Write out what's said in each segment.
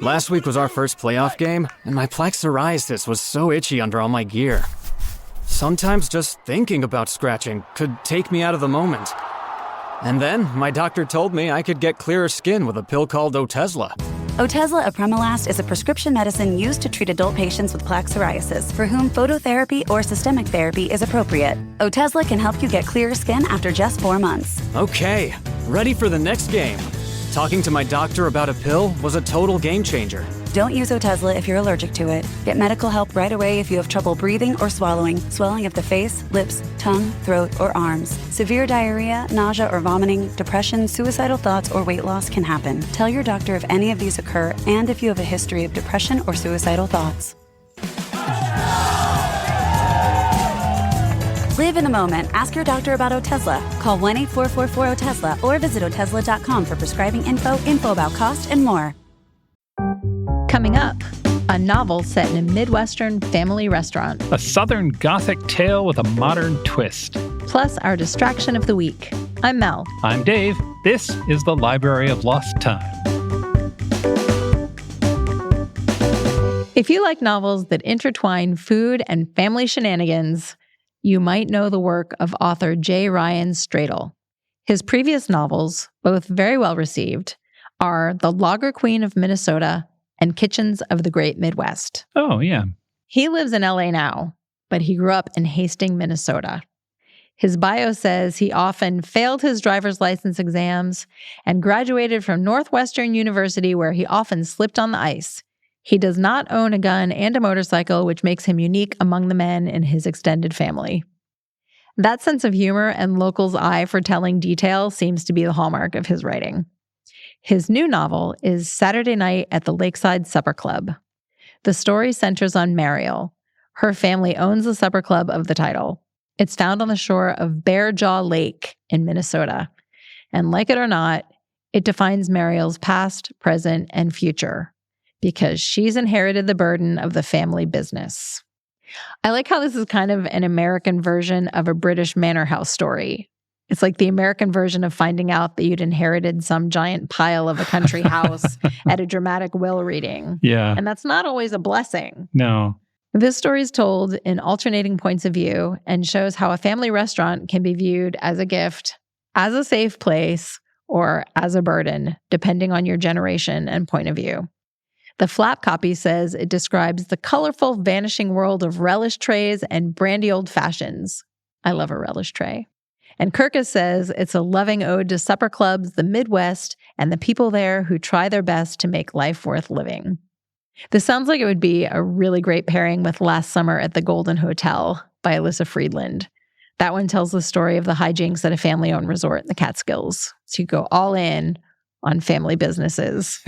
Last week was our first playoff game, and my plaque psoriasis was so itchy under all my gear. Sometimes just thinking about scratching could take me out of the moment. And then my doctor told me I could get clearer skin with a pill called Otezla. Otezla apremilast is a prescription medicine used to treat adult patients with plaque psoriasis for whom phototherapy or systemic therapy is appropriate. Otezla can help you get clearer skin after just 4 months. Okay, ready for the next game. Talking to my doctor about a pill was a total game changer. Don't use Otezla if you're allergic to it. Get medical help right away if you have trouble breathing or swallowing, swelling of the face, lips, tongue, throat, or arms. Severe diarrhea, nausea or vomiting, depression, suicidal thoughts, or weight loss can happen. Tell your doctor if any of these occur and if you have a history of depression or suicidal thoughts. Live in the moment. Ask your doctor about Otezla. Call 1-844-4-OTEZLA or visit Otezla.com for prescribing info about cost, and more. Coming up, a novel set in a Midwestern family restaurant. A Southern Gothic tale with a modern twist. Plus our distraction of the week. I'm Mel. I'm Dave. This is the Library of Lost Time. If you like novels that intertwine food and family shenanigans, you might know the work of author J. Ryan Stradal. His previous novels, both very well received, are The Lager Queen of Minnesota and Kitchens of the Great Midwest. Oh, yeah. He lives in LA now, but he grew up in Hastings, Minnesota. His bio says he often failed his driver's license exams and graduated from Northwestern University, where he often slipped on the ice. He does not own a gun and a motorcycle, which makes him unique among the men in his extended family. That sense of humor and locals' eye for telling detail seems to be the hallmark of his writing. His new novel is Saturday Night at the Lakeside Supper Club. The story centers on Mariel. Her family owns the supper club of the title. It's found on the shore of Bear Jaw Lake in Minnesota. And like it or not, it defines Mariel's past, present, and future, because she's inherited the burden of the family business. I like how this is kind of an American version of a British manor house story. It's like the American version of finding out that you'd inherited some giant pile of a country house at a dramatic will reading. Yeah. And that's not always a blessing. No. This story is told in alternating points of view and shows how a family restaurant can be viewed as a gift, as a safe place, or as a burden, depending on your generation and point of view. The flap copy says it describes the colorful, vanishing world of relish trays and brandy old fashions. I love a relish tray. And Kirkus says it's a loving ode to supper clubs, the Midwest, and the people there who try their best to make life worth living. This sounds like it would be a really great pairing with Last Summer at the Golden Hotel by Alyssa Friedland. That one tells the story of the hijinks at a family-owned resort in the Catskills. So you go all in on family businesses.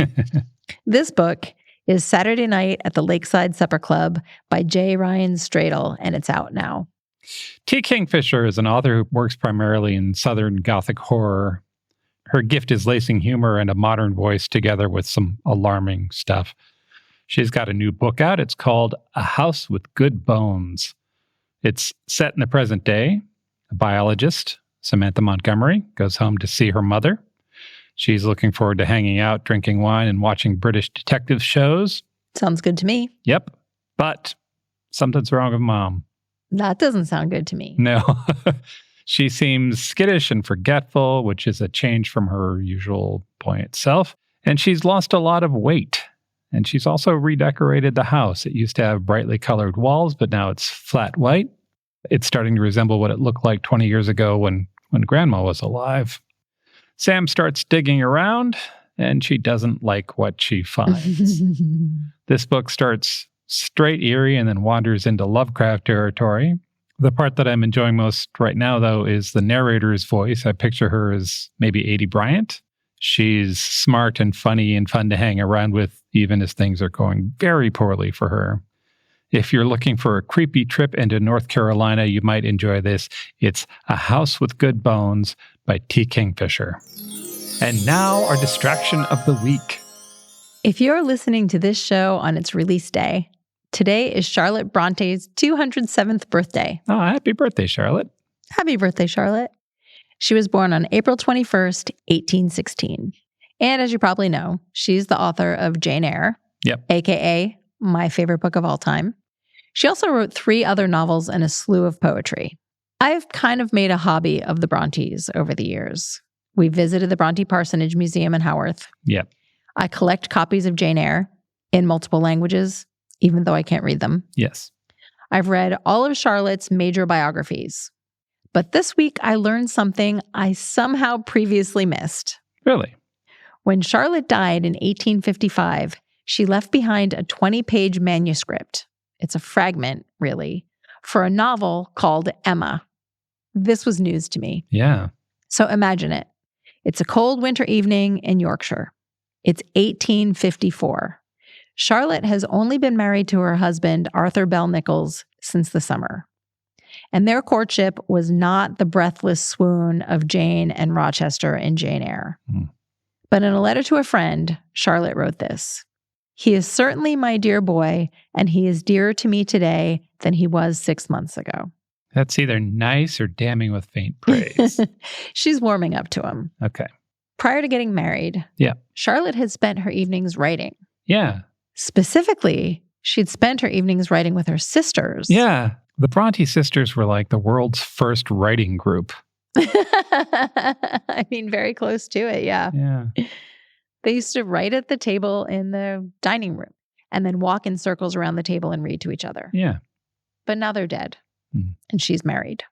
This book is Saturday Night at the Lakeside Supper Club by J. Ryan Stradal, and it's out now. T. Kingfisher is an author who works primarily in Southern Gothic horror. Her gift is lacing humor and a modern voice together with some alarming stuff. She's got a new book out. It's called A House with Good Bones. It's set in the present day. A biologist, Samantha Montgomery, goes home to see her mother. She's looking forward to hanging out, drinking wine, and watching British detective shows. Sounds good to me. Yep. But something's wrong with Mom. That doesn't sound good to me. No. She seems skittish and forgetful, which is a change from her usual buoyant self. And she's lost a lot of weight. And she's also redecorated the house. It used to have brightly colored walls, but now it's flat white. It's starting to resemble what it looked like 20 years ago when Grandma was alive. Sam starts digging around, and she doesn't like what she finds. This book starts straight eerie and then wanders into Lovecraft territory. The part that I'm enjoying most right now, though, is the narrator's voice. I picture her as maybe Adie Bryant. She's smart and funny and fun to hang around with, even as things are going very poorly for her. If you're looking for a creepy trip into North Carolina, you might enjoy this. It's A House with Good Bones by T. Kingfisher. And now our distraction of the week. If you're listening to this show on its release day, today is Charlotte Bronte's 207th birthday. Oh, happy birthday, Charlotte. Happy birthday, Charlotte. She was born on April 21st, 1816. And as you probably know, she's the author of Jane Eyre, Yep. aka my favorite book of all time. She also wrote 3 other novels and a slew of poetry. I've kind of made a hobby of the Brontes over the years. We visited the Bronte Parsonage Museum in Haworth. Yep. I collect copies of Jane Eyre in multiple languages, even though I can't read them. Yes. I've read all of Charlotte's major biographies. But this week I learned something I somehow previously missed. Really? When Charlotte died in 1855, she left behind a 20-page manuscript. It's a fragment, really, for a novel called Emma. This was news to me. Yeah. So imagine it. It's a cold winter evening in Yorkshire. It's 1854. Charlotte has only been married to her husband, Arthur Bell Nichols, since the summer. And their courtship was not the breathless swoon of Jane and Rochester in Jane Eyre. But in a letter to a friend, Charlotte wrote this: "He is certainly my dear boy, and he is dearer to me today than he was 6 months ago." That's either nice or damning with faint praise. She's warming up to him. Okay. Prior to getting married, Yeah. Charlotte had spent her evenings writing. Yeah. Specifically, she'd spent her evenings writing with her sisters. Yeah. The Bronte sisters were like the world's first writing group. I mean, very close to it, yeah. Yeah. They used to write at the table in the dining room and then walk in circles around the table and read to each other. Yeah. But now they're dead, and she's married.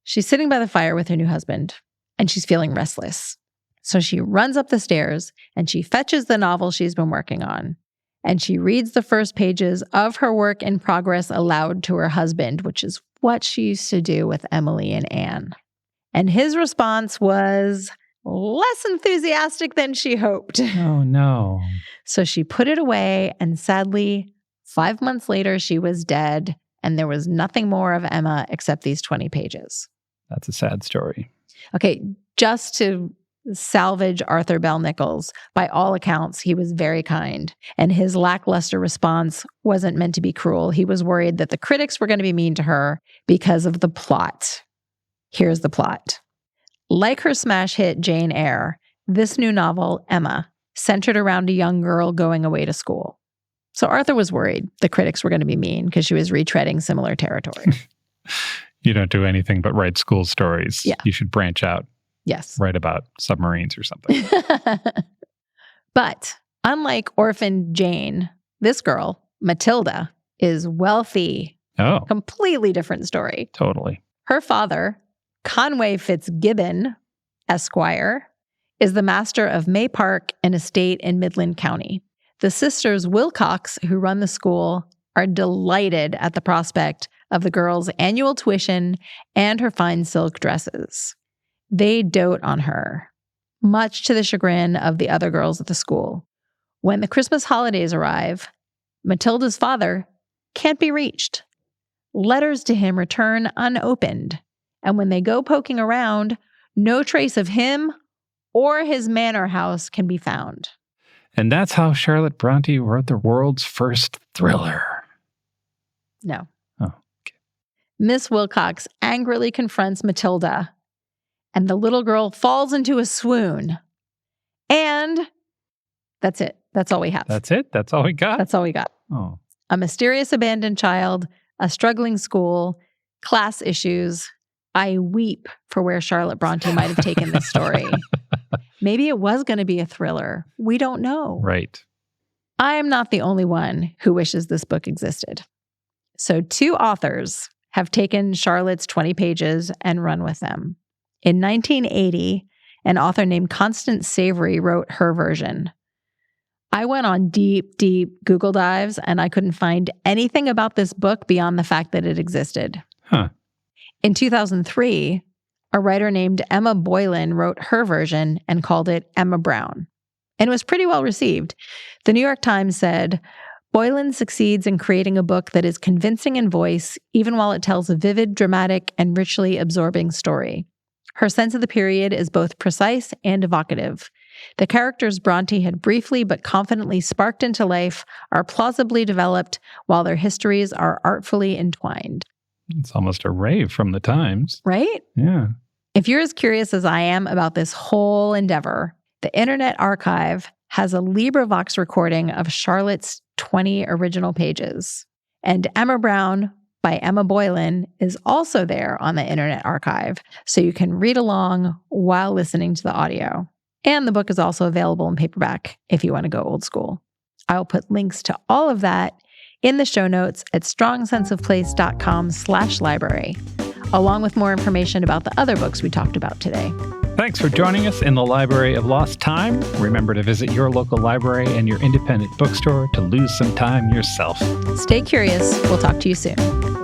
She's sitting by the fire with her new husband, and she's feeling restless. So she runs up the stairs, and she fetches the novel she's been working on. And she reads the first pages of her work in progress aloud to her husband, which is what she used to do with Emily and Anne. And his response was less enthusiastic than she hoped. Oh, no. So she put it away, and sadly, 5 months later, she was dead, and there was nothing more of Emma except these 20 pages. That's a sad story. Okay, just to salvage Arthur Bell Nichols, by all accounts, he was very kind, and his lackluster response wasn't meant to be cruel. He was worried that the critics were going to be mean to her because of the plot. Here's the plot. Like her smash hit Jane Eyre, this new novel, Emma, centered around a young girl going away to school. So Arthur was worried the critics were going to be mean because she was retreading similar territory. You don't do anything but write school stories. Yeah. You should branch out. Yes. Write about submarines or something. But unlike orphan Jane, this girl, Matilda, is wealthy. Oh, Completely different story. totally. Her father, Conway Fitzgibbon, Esquire, is the master of May Park, an estate in Midland County. The sisters Wilcox, who run the school, are delighted at the prospect of the girl's annual tuition and her fine silk dresses. They dote on her, much to the chagrin of the other girls at the school. When the Christmas holidays arrive, Matilda's father can't be reached. Letters to him return unopened, and when they go poking around, no trace of him or his manor house can be found. And that's how Charlotte Bronte wrote the world's first thriller. No. Oh, okay. Miss Wilcox angrily confronts Matilda, and the little girl falls into a swoon. And that's it. That's all we have. That's it? That's all we got? That's all we got. Oh. A mysterious abandoned child, a struggling school, class issues. I weep for where Charlotte Bronte might have taken this story. Maybe it was going to be a thriller. We don't know. Right. I am not the only one who wishes this book existed. So 2 authors have taken Charlotte's 20 pages and run with them. In 1980, an author named Constance Savory wrote her version. I went on deep Google dives, and I couldn't find anything about this book beyond the fact that it existed. Huh. In 2003, a writer named Emma Boylan wrote her version and called it Emma Brown. And it was pretty well received. The New York Times said, Boylan succeeds in creating a book that is convincing in voice, even while it tells a vivid, dramatic, and richly absorbing story. Her sense of the period is both precise and evocative. The characters Bronte had briefly but confidently sparked into life are plausibly developed, while their histories are artfully entwined. It's almost a rave from the Times. Right? Yeah. If you're as curious as I am about this whole endeavor, the Internet Archive has a LibriVox recording of Charlotte's 20 original pages. And Emma Brown by Emma Boylan is also there on the Internet Archive, so you can read along while listening to the audio. And the book is also available in paperback if you want to go old school. I'll put links to all of that in the show notes at strongsenseofplace.com/library, along with more information about the other books we talked about today. Thanks for joining us in the Library of Lost Time. Remember to visit your local library and your independent bookstore to lose some time yourself. Stay curious. We'll talk to you soon.